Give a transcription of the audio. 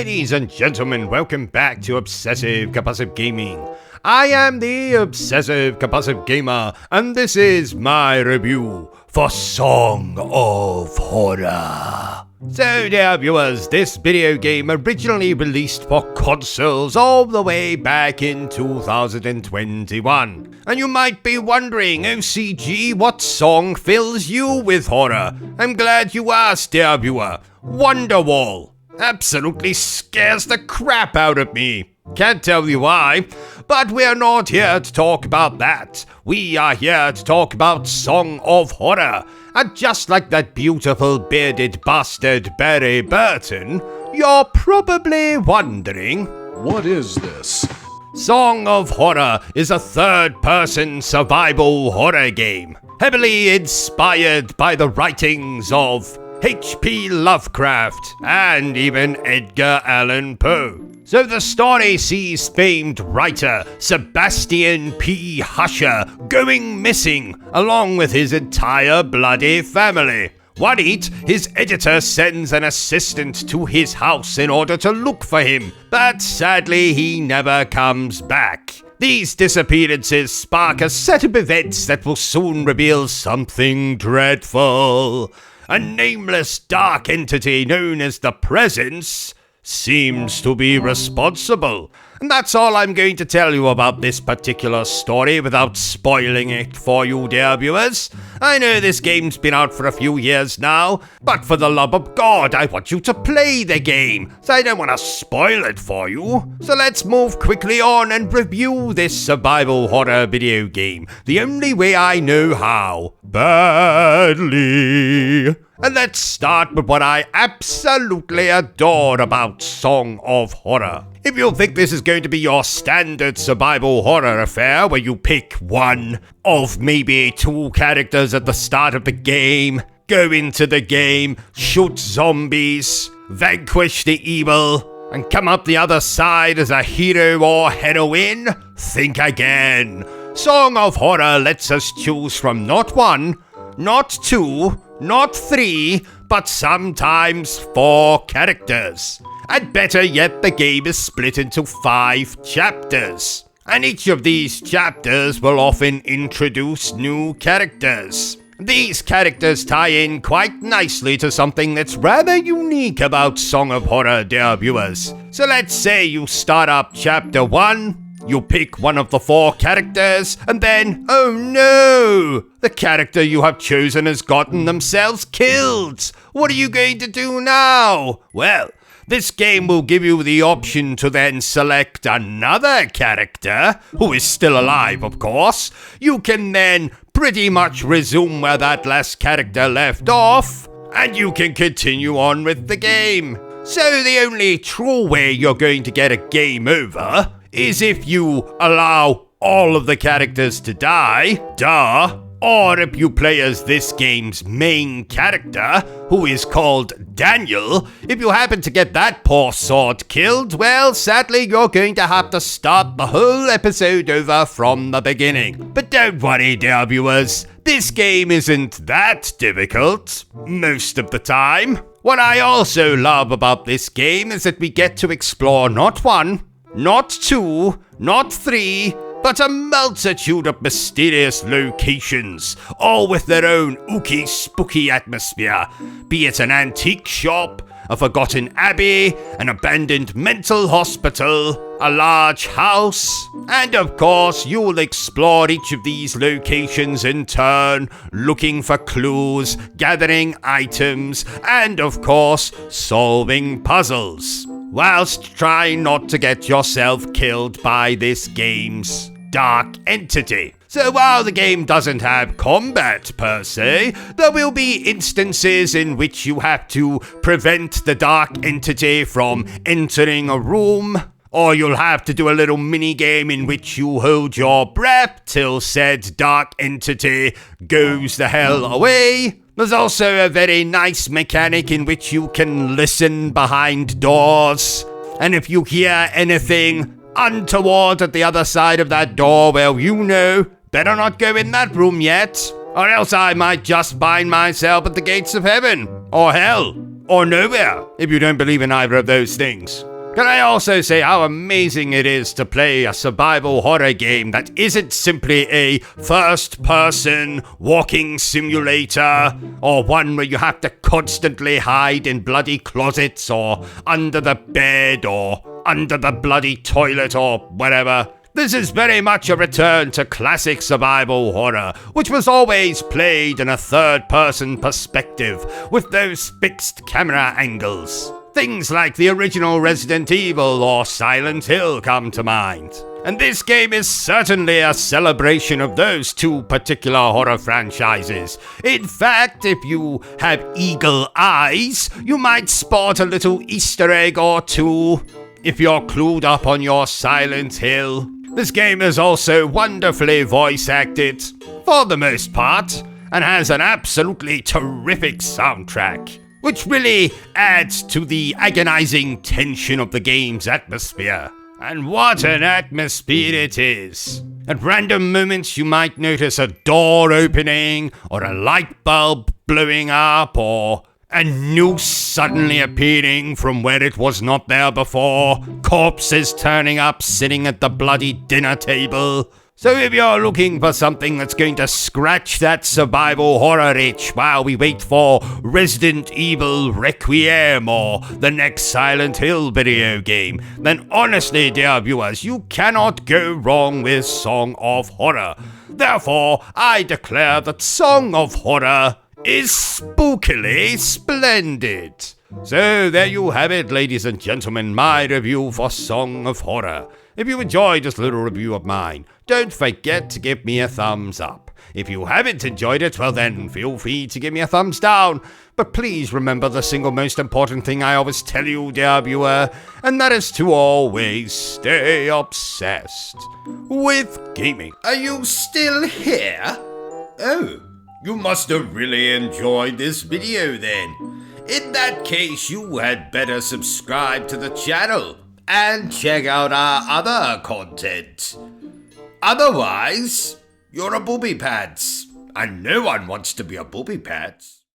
Ladies and gentlemen, welcome back to Obsessive Compulsive Gaming. I am the Obsessive Compulsive Gamer, and this is my review for Song of Horror. So dear viewers, this video game originally released for consoles all the way back in 2021. And you might be wondering, OCG, what song fills you with horror? I'm glad you asked, dear viewer. Wonderwall. Absolutely scares the crap out of me. Can't tell you why, but we're not here to talk about that. We are here to talk about Song of Horror. And just like that beautiful bearded bastard Barry Burton, you're probably wondering, what is this? Song of Horror is a third-person survival horror game, heavily inspired by the writings of H.P. Lovecraft and even Edgar Allan Poe. So the story sees famed writer Sebastian P. Husher going missing along with his entire bloody family. Worried, his editor sends an assistant to his house in order to look for him, but sadly he never comes back. These disappearances spark a set of events that will soon reveal something dreadful. A nameless dark entity known as the Presence seems to be responsible. And that's all I'm going to tell you about this particular story without spoiling it for you, dear viewers. I know this game's been out for a few years now, but for the love of God, I want you to play the game, so I don't want to spoil it for you. So let's move quickly on and review this survival horror video game, the only way I know how. Badly. And let's start with what I absolutely adore about Song of Horror. If you think this is going to be your standard survival horror affair where you pick one of maybe two characters at the start of the game, go into the game, shoot zombies, vanquish the evil, and come up the other side as a hero or heroine, think again. Song of Horror lets us choose from not one, not two, not three, but sometimes 4 characters. And better yet, the game is split into 5 chapters. And each of these chapters will often introduce new characters. These characters tie in quite nicely to something that's rather unique about Song of Horror, dear viewers. So let's say you start up chapter 1, you pick one of the 4 characters, and then, oh no! The character you have chosen has gotten themselves killed! What are you going to do now? Well, this game will give you the option to then select another character, who is still alive, of course. You can then pretty much resume where that last character left off, and you can continue on with the game. So the only true way you're going to get a game over is if you allow all of the characters to die, or if you play as this game's main character, who is called Daniel. If you happen to get that poor sod killed, well, sadly you're going to have to start the whole episode over from the beginning. But don't worry, dear viewers, this game isn't that difficult most of the time. What I also love about this game is that we get to explore not one, not 2, not 3, but a multitude of mysterious locations, all with their own ooky, spooky atmosphere. Be it an antique shop, a forgotten abbey, an abandoned mental hospital, a large house, and of course you'll explore each of these locations in turn, looking for clues, gathering items, and of course solving puzzles, whilst trying not to get yourself killed by this game's dark entity. So while the game doesn't have combat per se, there will be instances in which you have to prevent the dark entity from entering a room, or you'll have to do a little mini game in which you hold your breath till said dark entity goes the hell away. There's also a very nice mechanic in which you can listen behind doors, and if you hear anything untoward at the other side of that door, well, you know, better not go in that room yet, or else I might just find myself at the gates of heaven, or hell, or nowhere, if you don't believe in either of those things. Can I also say how amazing it is to play a survival horror game that isn't simply a first-person walking simulator, or one where you have to constantly hide in bloody closets, or under the bed, or under the bloody toilet, or whatever. This is very much a return to classic survival horror, which was always played in a third-person perspective, with those fixed camera angles. Things like the original Resident Evil or Silent Hill come to mind. And this game is certainly a celebration of those two particular horror franchises. In fact, if you have eagle eyes, you might spot a little Easter egg or two if you're clued up on your Silent Hill. This game is also wonderfully voice acted, for the most part, and has an absolutely terrific soundtrack, which really adds to the agonizing tension of the game's atmosphere. And what an atmosphere it is! At random moments you might notice a door opening, or a light bulb blowing up, or a noose suddenly appearing from where it was not there before, corpses turning up sitting at the bloody dinner table. So if you're looking for something that's going to scratch that survival horror itch while we wait for Resident Evil Requiem or the next Silent Hill video game, then honestly, dear viewers, you cannot go wrong with Song of Horror. Therefore, I declare that Song of Horror is spookily splendid. So there you have it, ladies and gentlemen, my review for Song of Horror. If you enjoyed this little review of mine, don't forget to give me a thumbs up. If you haven't enjoyed it, well then, feel free to give me a thumbs down. But please remember the single most important thing I always tell you, dear viewer, and that is to always stay obsessed with gaming. Are you still here? Oh, you must have really enjoyed this video then. In that case, you had better subscribe to the channel and check out our other content. Otherwise, you're a booby pants, and no one wants to be a booby pants.